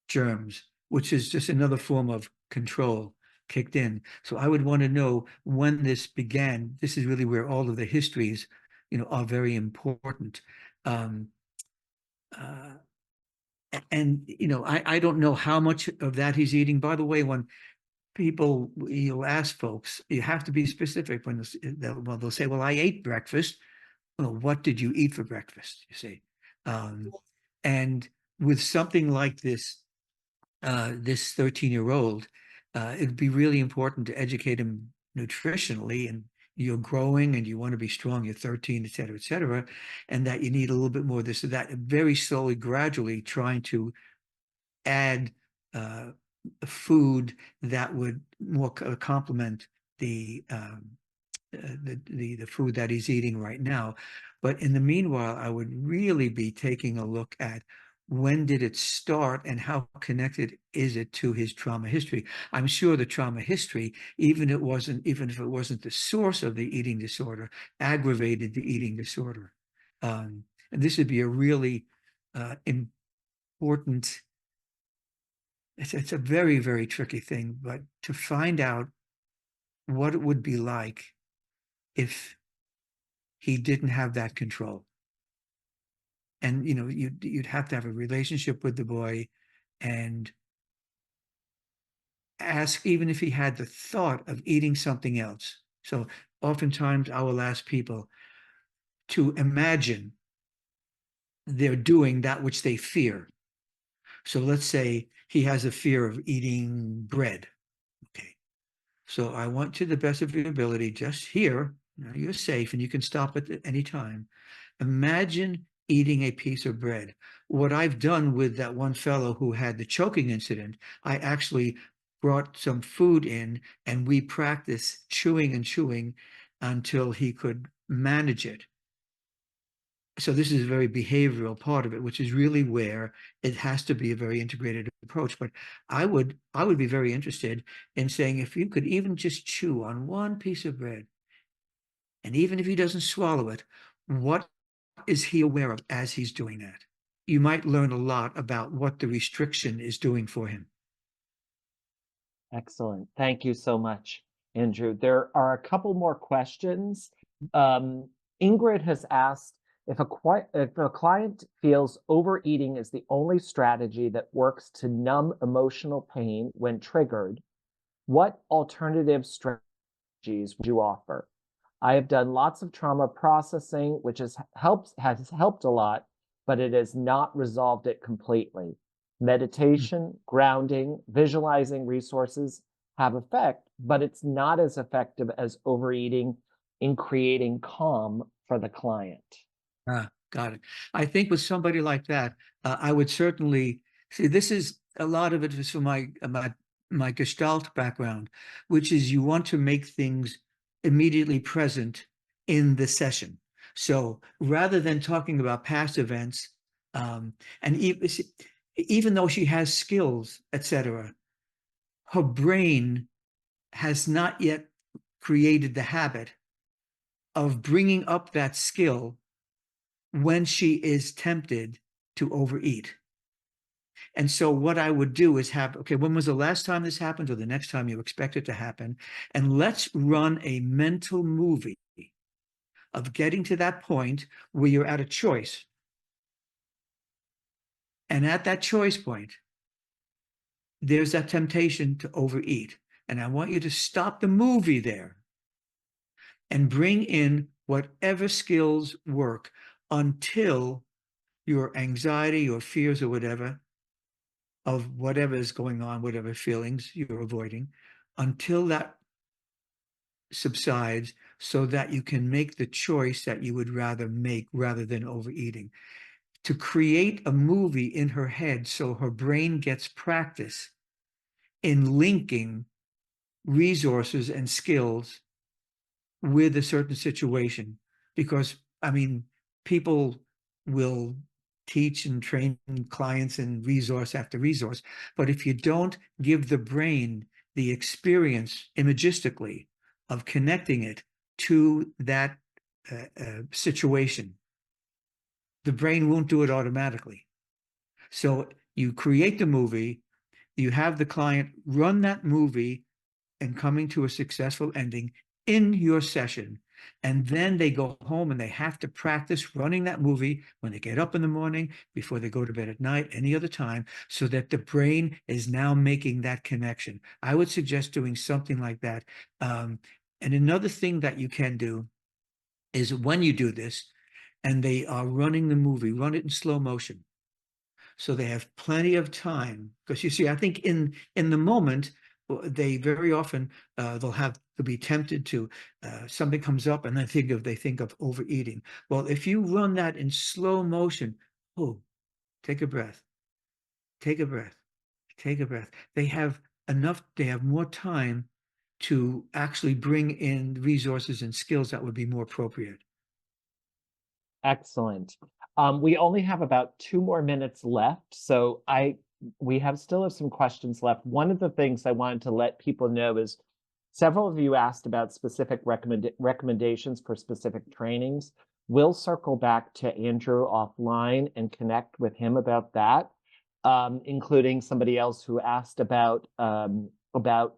germs, which is just another form of control, kicked in. So I would want to know when this began. This is really where all of the histories, are very important. Um, uh, and I don't know how much of that he's eating. By the way, when people, you'll ask folks, you have to be specific when they'll say, "Well, I ate breakfast." Well, what did you eat for breakfast? You see, um, and with something like this 13-year-old, it'd be really important to educate him nutritionally. And you're growing and you want to be strong, you're 13, et cetera, and that you need a little bit more of this or that, very slowly, gradually trying to add uh, food that would more complement the the food that he's eating right now. But in the meanwhile, I would really be taking a look at when did it start and how connected is it to his trauma history. I'm sure the trauma history, even if it wasn't the source of the eating disorder, aggravated the eating disorder. And this would be a really important. It's a very, very tricky thing, but to find out what it would be like if he didn't have that control. And you'd have to have a relationship with the boy and ask, even if he had the thought of eating something else. So oftentimes I will ask people to imagine they're doing that which they fear. So let's say he has a fear of eating bread. Okay. So I want, to the best of your ability, just here, you're safe and you can stop at any time. Imagine eating a piece of bread. What I've done with that one fellow who had the choking incident, I actually brought some food in and we practiced chewing and chewing until he could manage it. So this is a very behavioral part of it, which is really where it has to be a very integrated approach. But I would be very interested in saying, if you could even just chew on one piece of bread, and even if he doesn't swallow it, what is he aware of as he's doing that? You might learn a lot about what the restriction is doing for him. Excellent. Thank you so much, Andrew. There are a couple more questions. Ingrid has asked if a client feels overeating is the only strategy that works to numb emotional pain when triggered, what alternative strategies would you offer? I have done lots of trauma processing, which has helped a lot, but it has not resolved it completely. Meditation, grounding, visualizing resources have effect, but it's not as effective as overeating in creating calm for the client. Got it. I think with somebody like that, I would certainly see, this is a lot of it is from my Gestalt background, which is you want to make things immediately present in the session. So rather than talking about past events, and even though she has skills, etc., her brain has not yet created the habit of bringing up that skill when she is tempted to overeat. And so what I would do is have, okay, when was the last time this happened or the next time you expect it to happen? And let's run a mental movie of getting to that point where you're at a choice. And at that choice point, there's that temptation to overeat. And I want you to stop the movie there and bring in whatever skills work until your anxiety or fears or whatever of whatever is going on, whatever feelings you're avoiding, until that subsides so that you can make the choice that you would rather make rather than overeating. To create a movie in her head so her brain gets practice in linking resources and skills with a certain situation. Because, I mean, people will teach and train clients in resource after resource. But if you don't give the brain the experience imagistically of connecting it to that situation, the brain won't do it automatically. So you create the movie, you have the client run that movie and coming to a successful ending in your session. And then they go home and they have to practice running that movie when they get up in the morning, before they go to bed at night, any other time, so that the brain is now making that connection. I would suggest doing something like that. And another thing that you can do is when you do this and they are running the movie, run it in slow motion. So they have plenty of time, because you see, I think in the moment, they very often they'll be tempted to something comes up and they think of overeating. Well, if you run that in slow motion, oh, take a breath, take a breath, take a breath. They have more time to actually bring in resources and skills that would be more appropriate. Excellent. We only have about 2 more minutes left, so we still have some questions left. One of the things I wanted to let people know is several of you asked about specific recommendations for specific trainings. We'll circle back to Andrew offline and connect with him about that, including somebody else who asked about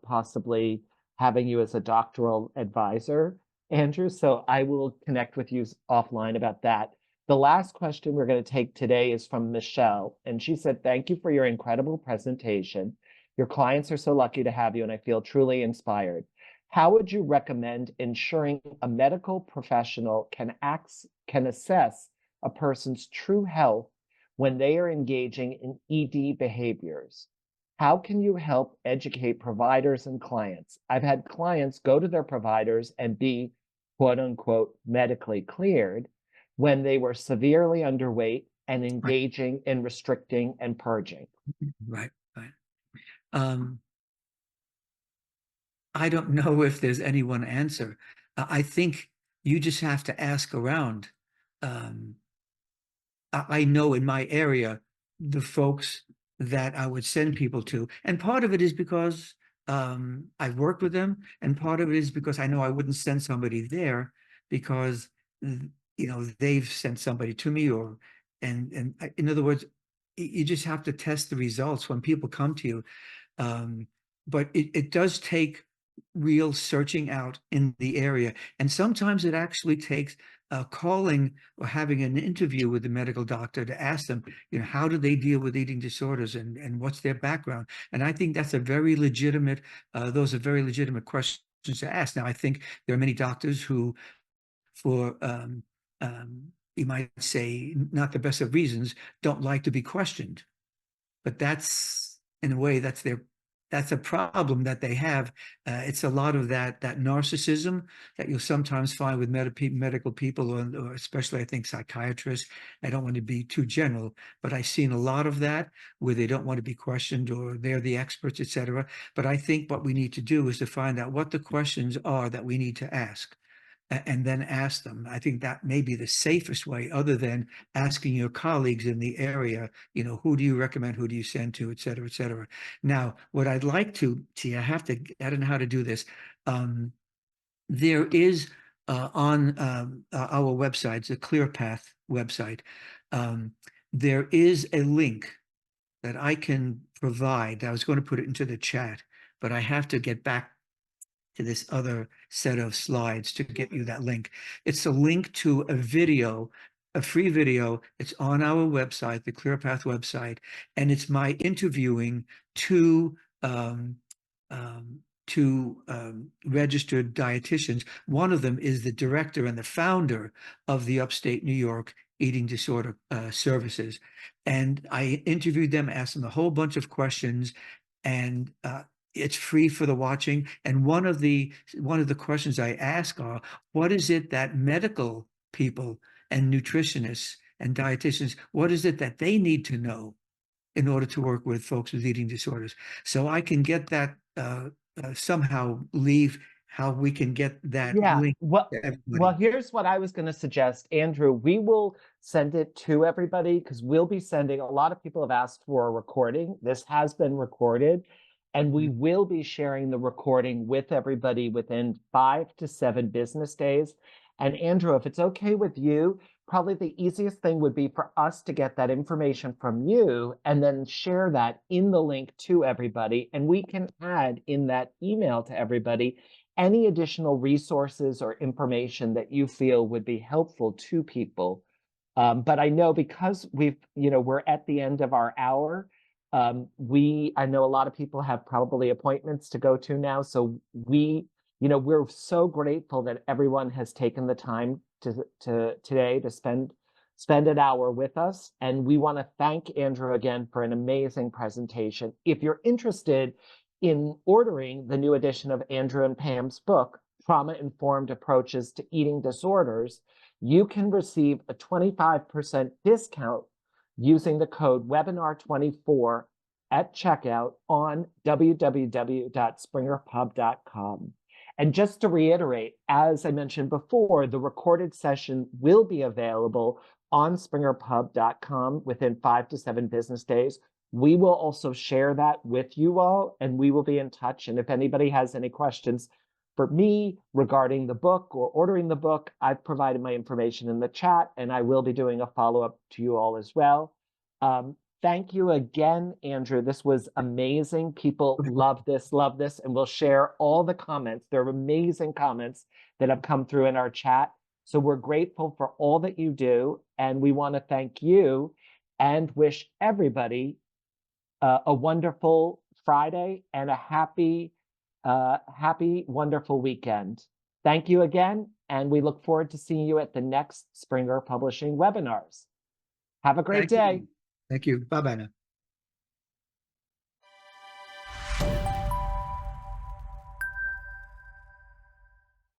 possibly having you as a doctoral advisor, Andrew. So I will connect with you offline about that. The last question we're going to take today is from Michelle, and she said, "Thank you for your incredible presentation. Your clients are so lucky to have you, and I feel truly inspired. How would you recommend ensuring a medical professional can assess a person's true health when they are engaging in ED behaviors? How can you help educate providers and clients? I've had clients go to their providers and be quote unquote medically cleared when they were severely underweight and Right, engaging in restricting and purging." right, right. Um, I don't know if there's any one answer. I think you just have to ask around. Um, I know in my area the folks that I would send people to, and part of it is because I've worked with them, and part of it is because I know I wouldn't send somebody there because they've sent somebody to me, or in other words, you just have to test the results when people come to you. Um, but it does take real searching out in the area. And sometimes it actually takes calling or having an interview with the medical doctor to ask them, how do they deal with eating disorders, and what's their background? And I think those are very legitimate questions to ask. Now, I think there are many doctors who, for you might say, not the best of reasons, don't like to be questioned. But that's, in a way, that's a problem that they have. It's a lot of that narcissism that you'll sometimes find with medical people, or especially I think psychiatrists. I don't want to be too general, but I've seen a lot of that where they don't want to be questioned, or they're the experts, etc. But I think what we need to do is to find out what the questions are that we need to ask, and then ask them. I think that may be the safest way, other than asking your colleagues in the area, who do you recommend, who do you send to, et cetera, et cetera. Now, what I'd like to see, I don't know how to do this. There is on our website, the ClearPath website, there is a link that I can provide. I was going to put it into the chat, but I have to get back to this other set of slides to get you that link. It's a link to a video, a free video. It's on our website, the ClearPath website, and it's my interviewing two to registered dietitians. One of them is the director and the founder of the Upstate New York Eating Disorder Services. And I interviewed them, asked them a whole bunch of questions, and it's free for the watching. And one of the questions I ask are, what is it that medical people and nutritionists and dietitians, what is it that they need to know in order to work with folks with eating disorders? So I can get that somehow leave how we can get that Yeah, link well, to well, everybody. here's what I was going to suggest, Andrew. We will send it to everybody because we'll be sending. A lot of people have asked for a recording. This has been recorded, and we will be sharing the recording with everybody within 5 to 7 business days. And Andrew, if it's okay with you, probably the easiest thing would be for us to get that information from you and then share that in the link to everybody. And we can add in that email to everybody any additional resources or information that you feel would be helpful to people. But I know because we're at the end of our hour. I know a lot of people have probably appointments to go to now. So we're so grateful that everyone has taken the time to today to spend an hour with us. And we want to thank Andrew again for an amazing presentation. If you're interested in ordering the new edition of Andrew and Pam's book, Trauma-Informed Approaches to Eating Disorders, you can receive a 25% discount using the code webinar24 at checkout on www.springerpub.com. And just to reiterate, as I mentioned before, the recorded session will be available on springerpub.com within 5 to 7 business days. We will also share that with you all, and we will be in touch. And if anybody has any questions for me regarding the book or ordering the book, I've provided my information in the chat, and I will be doing a follow-up to you all as well. Thank you again, Andrew. This was amazing. People love this, and we'll share all the comments. There are amazing comments that have come through in our chat. So we're grateful for all that you do, and we want to thank you and wish everybody a wonderful Friday and a happy, wonderful weekend. Thank you again, and we look forward to seeing you at the next Springer Publishing webinars. Have a great Thank day. you. Thank you. Bye-bye now.